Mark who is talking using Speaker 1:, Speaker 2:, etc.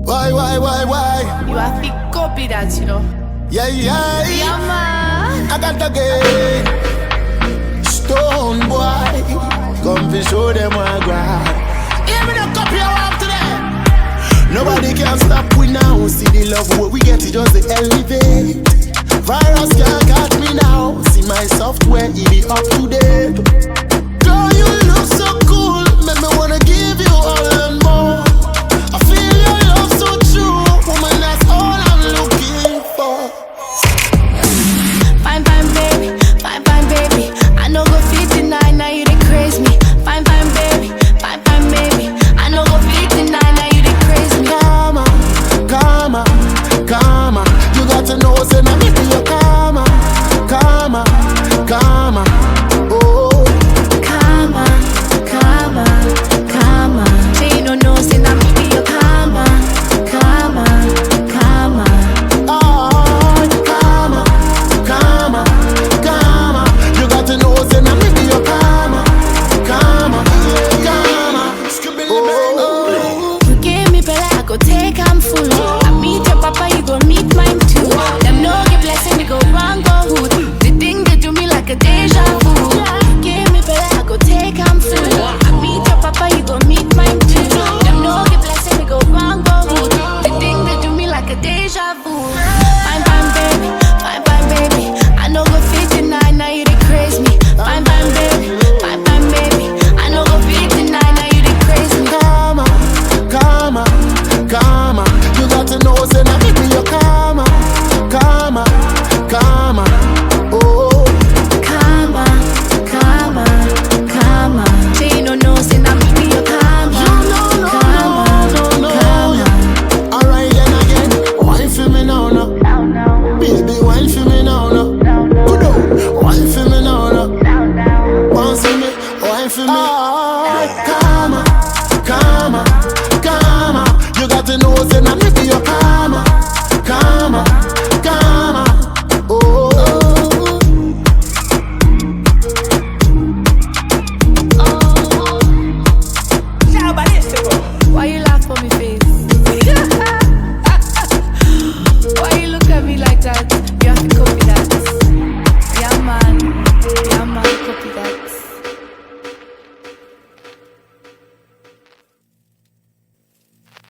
Speaker 1: Why?
Speaker 2: You have to copy that, you know.
Speaker 1: Yeah.
Speaker 2: Yeah, man.
Speaker 1: I got the game. Stone boy, come to show them what I got. Hear me the copy I want today. Nobody can stop we now. See the love what we get, it just the elevate. Virus can't catch me now. See my software, it be up to date. Girl, you look so cool, make me wanna give you all and more. I feel your love so true, woman, that's all I'm looking for.
Speaker 2: Fine, baby. Fine, baby. I know go 59, now you dey craze me. Fine, baby. Fine, baby. I know go 59, now you dey craze me.
Speaker 1: Come on. You got to know, say now me be your come on. Oh.
Speaker 2: Come on. Say you don't know, say now me be your come on.
Speaker 1: Oh, come on. You got to know, say now me be your come on.
Speaker 2: Oh. You give me better, I go take I'm full. I meet your papa, you go meet mine too. Them no get blessing, they go wrong, go hood. The thing they do me like a deja vu. Give me better, I go take I'm full. I meet your papa, you go meet mine too. Them no get blessing, they go wrong, go hood. The thing they do me like a deja vu. Fine, baby. I know go 59, now you dey craze me. Fine, baby. I know go 59, now you dey craze me.
Speaker 1: Come on. You got to know, say now me be your come on. Oh.
Speaker 2: Come on. Say you don't know, say now me be your come on.
Speaker 1: Alright then again, wine for me now. Baby, wine for me now. Good old, wine for me now. Bounce for me, wine for me.